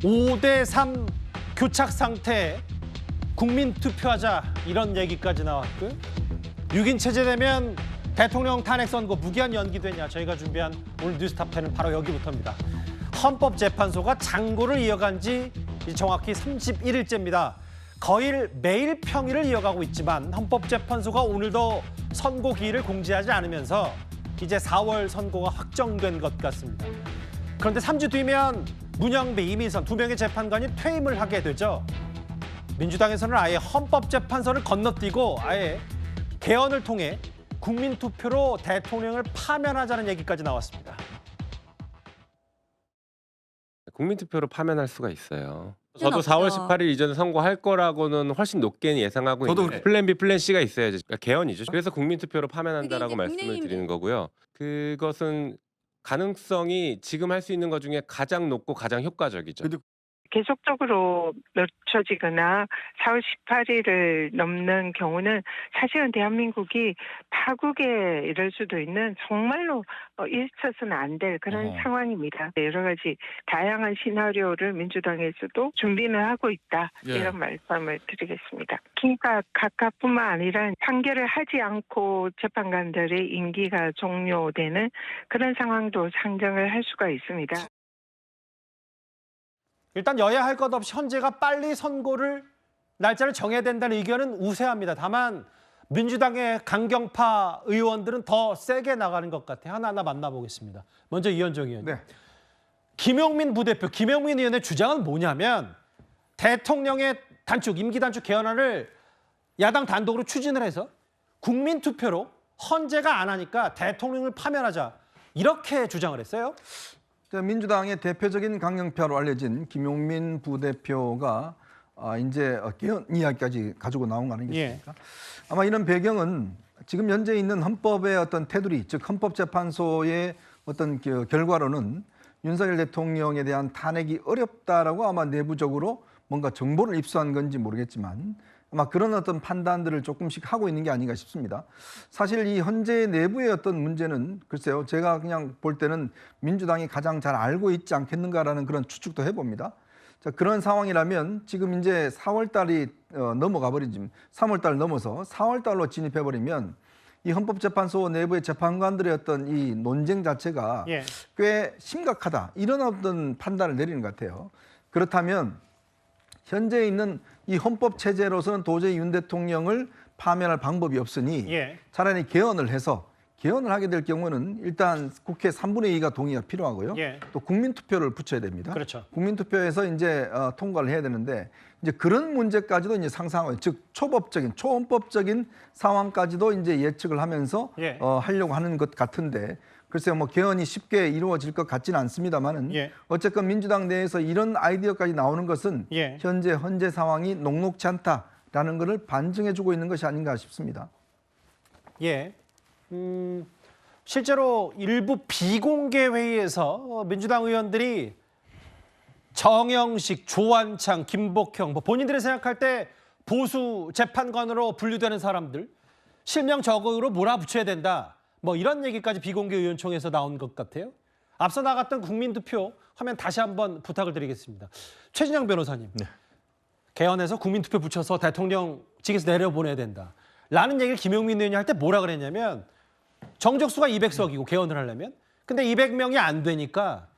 5대3 교착 상태에 국민 투표하자 이런 얘기까지 나왔고요. 6인 체제되면 대통령 탄핵 선고 무기한 연기되냐. 저희가 준비한 오늘 뉴스탑10은 바로 여기부터입니다. 헌법재판소가 장고를 이어간 지 정확히 31일째입니다. 거의 매일 평일을 이어가고 있지만 헌법재판소가 오늘도 선고 기일을 공지하지 않으면서 이제 4월 선고가 확정된 것 같습니다. 그런데 3주 뒤면 문영배, 이미선 두 명의 재판관이 퇴임을 하게 되죠. 민주당에서는 아예 헌법재판소를 건너뛰고 아예 개헌을 통해 국민투표로 대통령을 파면하자는 얘기까지 나왔습니다. 국민투표로 파면할 수가 있어요. 수는 저도 4월 없죠. 18일 이전에 선고할 거라고는 훨씬 높게 예상하고 저도 있는데 플랜 B, 플랜 C가 있어야죠. 그러니까 개헌이죠. 그래서 국민투표로 파면한다라고 그게 이제 말씀을 국민의힘 드리는 거고요. 그것은 가능성이 지금 할 수 있는 것 중에 가장 높고 가장 효과적이죠. 근데 계속적으로 늦춰지거나 4월 18일을 넘는 경우는 사실은 대한민국이 파국에 이를 수도 있는 정말로 있어서는 안 될 그런 상황입니다. 여러 가지 다양한 시나리오를 민주당에서도 준비는 하고 있다. 예. 이런 말씀을 드리겠습니다. 그러니까 각각뿐만 아니라 판결을 하지 않고 재판관들의 임기가 종료되는 그런 상황도 상정을 할 수가 있습니다. 일단 여야 할 것 없이 헌재가 빨리 선고를 날짜를 정해야 된다는 의견은 우세합니다. 다만 민주당의 강경파 의원들은 더 세게 나가는 것 같아요. 하나하나 만나보겠습니다. 먼저 이현정 의원님. 네. 김용민 부대표, 김용민 의원의 주장은 뭐냐면 대통령의 단축, 임기 단축 개헌안을 야당 단독으로 추진을 해서 국민투표로 헌재가 안 하니까 대통령을 파면하자 이렇게 주장을 했어요. 민주당의 대표적인 강경파로 알려진 김용민 부대표가 이제 개헌 이야기까지 가지고 나온 거 아니겠습니까? 아마 이런 배경은 지금 현재 있는 헌법의 어떤 테두리, 즉 헌법재판소의 어떤 결과로는 윤석열 대통령에 대한 탄핵이 어렵다라고 아마 내부적으로 뭔가 정보를 입수한 건지 모르겠지만 아마 그런 어떤 판단들을 조금씩 하고 있는 게 아닌가 싶습니다. 사실 이 헌재 내부의 어떤 문제는 글쎄요, 제가 그냥 볼 때는 민주당이 가장 잘 알고 있지 않겠는가라는 그런 추측도 해봅니다. 자, 그런 상황이라면 지금 이제 4월 달이 넘어가 버리지, 3월 달 넘어서 4월 달로 진입해 버리면 이 헌법재판소 내부의 재판관들의 어떤 이 논쟁 자체가 꽤 심각하다, 이런 어떤 판단을 내리는 것 같아요. 그렇다면 현재 있는 이 헌법 체제로서는 도저히 윤 대통령을 파면할 방법이 없으니 차라리 개헌을 해서 개헌을 하게 될 경우는 일단 국회 3분의 2가 동의가 필요하고요. 또 국민투표를 붙여야 됩니다. 그렇죠. 국민투표에서 이제 통과를 해야 되는데 이제 그런 문제까지도 이제 상상하고, 즉 초법적인 초헌법적인 상황까지도 이제 예측을 하면서 하려고 하는 것 같은데, 글쎄요, 뭐 개헌이 쉽게 이루어질 것 같지는 않습니다만은 어쨌건 민주당 내에서 이런 아이디어까지 나오는 것은 현재 헌재 상황이 녹록치 않다라는 것을 반증해주고 있는 것이 아닌가 싶습니다. 실제로 일부 비공개 회의에서 민주당 의원들이 정영식, 조한창, 김복형, 본인들이 생각할 때 보수 재판관으로 분류되는 사람들 실명 적으로 몰아붙여야 된다. 이런 얘기까지 비공개 의원총회에서 나온 것 같아요. 앞서 나갔던 국민투표 화면 다시 한번 부탁을 드리겠습니다. 최진영 변호사님. 개헌해서 국민투표 붙여서 대통령 직에서 내려보내야 된다. 라는 얘기를 김용민 의원이 할 때 뭐라 그랬냐면 정적수가 200석이고 개헌을 하려면. 근데 200명이 안 되니까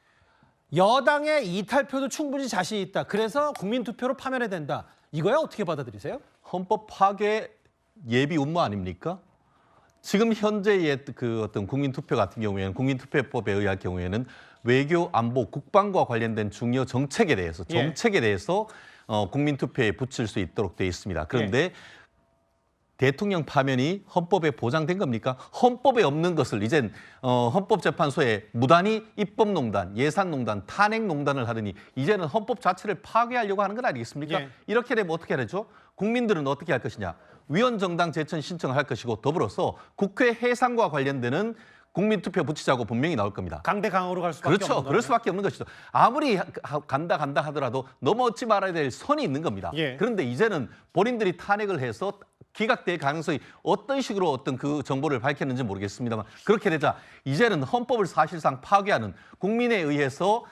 여당의 이탈표도 충분히 자신 있다. 그래서 국민투표로 파면해야 된다. 이거야 어떻게 받아들이세요? 헌법 파괴 예비 음모 아닙니까? 지금 현재의 그 어떤 국민투표 같은 경우에는 국민투표법에 의할 경우에는 외교, 안보, 국방과 관련된 중요 정책에 대해서 국민투표에 붙일 수 있도록 되어 있습니다. 그런데 대통령 파면이 헌법에 보장된 겁니까? 헌법에 없는 것을 이젠 헌법재판소에 무단히 입법농단, 예산농단, 탄핵농단을 하더니 이제는 헌법 자체를 파괴하려고 하는 건 아니겠습니까? 이렇게 되면 어떻게 하죠? 국민들은 어떻게 할 것이냐? 위원정당 제천 신청을 할 것이고 더불어서 국회 해산과 관련되는 국민투표 붙이자고 분명히 나올 겁니다. 강대강으로 갈 수밖에 없는 거죠. 그럴 수밖에 없는 것이죠. 아무리 간다 하더라도 넘어지 말아야 될 선이 있는 겁니다. 예. 그런데 이제는 본인들이 탄핵을 해서 기각될 가능성이 어떤 식으로 어떤 그 정보를 밝혔는지 모르겠습니다만 그렇게 되자 이제는 헌법을 사실상 파괴하는 국민에 의해서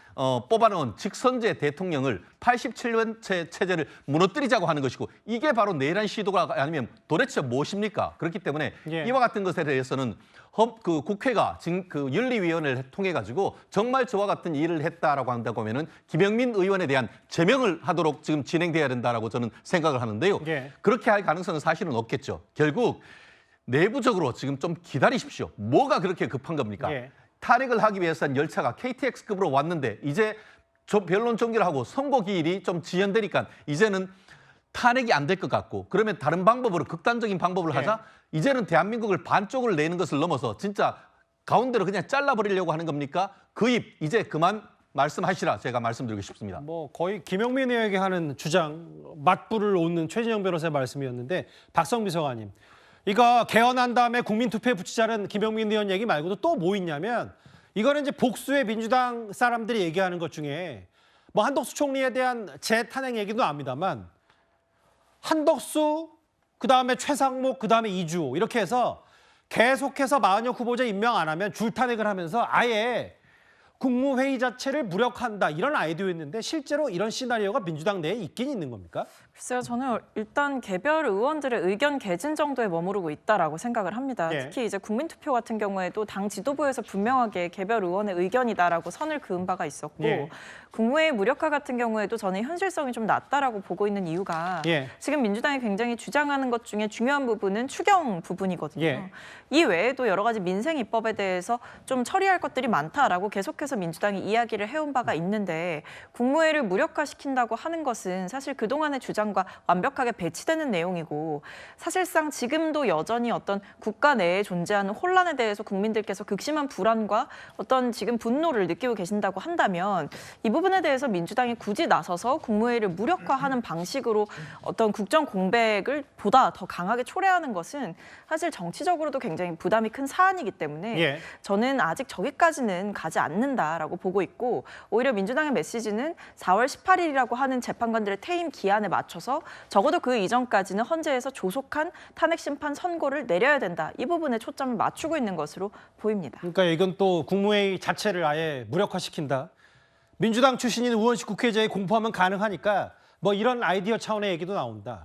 뽑아놓은 직선제 대통령을 87년째 체제를 무너뜨리자고 하는 것이고 이게 바로 내란 시도가 아니면 도대체 무엇입니까? 그렇기 때문에 예. 이와 같은 것에 대해서는 그 국회가 지금 그 윤리위원회를 통해 가지고 정말 저와 같은 일을 했다라고 한다고 하면은 김영민 의원에 대한 제명을 하도록 지금 진행돼야 된다라고 저는 생각을 하는데요. 예. 그렇게 할 가능성은 사실은 없겠죠. 결국 내부적으로 지금 좀 기다리십시오. 뭐가 그렇게 급한 겁니까? 예. 탄핵을 하기 위해서는 열차가 KTX급으로 왔는데 이제 변론 종결을 하고 선고 기일이 좀 지연되니까 이제는 탄핵이 안 될 것 같고 그러면 다른 방법으로 극단적인 방법을 하자 이제는 대한민국을 반쪽을 내는 것을 넘어서 진짜 가운데로 그냥 잘라버리려고 하는 겁니까? 그 입 이제 그만 말씀하시라 제가 말씀드리고 싶습니다. 뭐 거의 김영민 의원에게 하는 주장 맞불을 놓는 최진영 변호사의 말씀이었는데 박성 비서관님 이거 개헌한 다음에 국민투표에 붙이자는 김영민 의원 얘기 말고도 또 뭐 있냐면 이거는 이제 복수의 민주당 사람들이 얘기하는 것 중에 뭐 한덕수 총리에 대한 재탄핵 얘기도 나옵니다만 한덕수 그다음에 최상목 그다음에 이주호 이렇게 해서 계속해서 마은혁 후보자 임명 안 하면 줄탄핵을 하면서 아예 국무회의 자체를 무력화한다 이런 아이디어였는데 실제로 이런 시나리오가 민주당 내에 있긴 있는 겁니까? 글쎄요, 저는 일단 개별 의원들의 의견 개진 정도에 머무르고 있다라고 생각을 합니다. 예. 특히 이제 국민투표 같은 경우에도 당 지도부에서 분명하게 개별 의원의 의견이다라고 선을 그은 바가 있었고 예. 국무회의 무력화 같은 경우에도 저는 현실성이 좀 낮다라고 보고 있는 이유가 예. 지금 민주당이 굉장히 주장하는 것 중에 중요한 부분은 추경 부분이거든요. 예. 이 외에도 여러 가지 민생 입법에 대해서 좀 처리할 것들이 많다라고 계속해서 민주당이 이야기를 해온 바가 있는데 국무회의를 무력화시킨다고 하는 것은 사실 그동안의 주장과 완벽하게 배치되는 내용이고 사실상 지금도 여전히 어떤 국가 내에 존재하는 혼란에 대해서 국민들께서 극심한 불안과 어떤 지금 분노를 느끼고 계신다고 한다면 이 부분에 대해서 민주당이 굳이 나서서 국무회의를 무력화하는 방식으로 어떤 국정 공백을 보다 더 강하게 초래하는 것은 사실 정치적으로도 굉장히 부담이 큰 사안이기 때문에 예. 저는 아직 저기까지는 가지 않는다라고 보고 있고 오히려 민주당의 메시지는 4월 18일이라고 하는 재판관들의 퇴임 기한에 맞춰서 적어도 그 이전까지는 헌재에서 조속한 탄핵 심판 선고를 내려야 된다. 이 부분에 초점을 맞추고 있는 것으로 보입니다. 그러니까 이건 또 국무회의 자체를 아예 무력화시킨다. 민주당 출신인 의원식 국회의장이 공포하면 가능하니까 뭐 이런 아이디어 차원의 얘기도 나온다.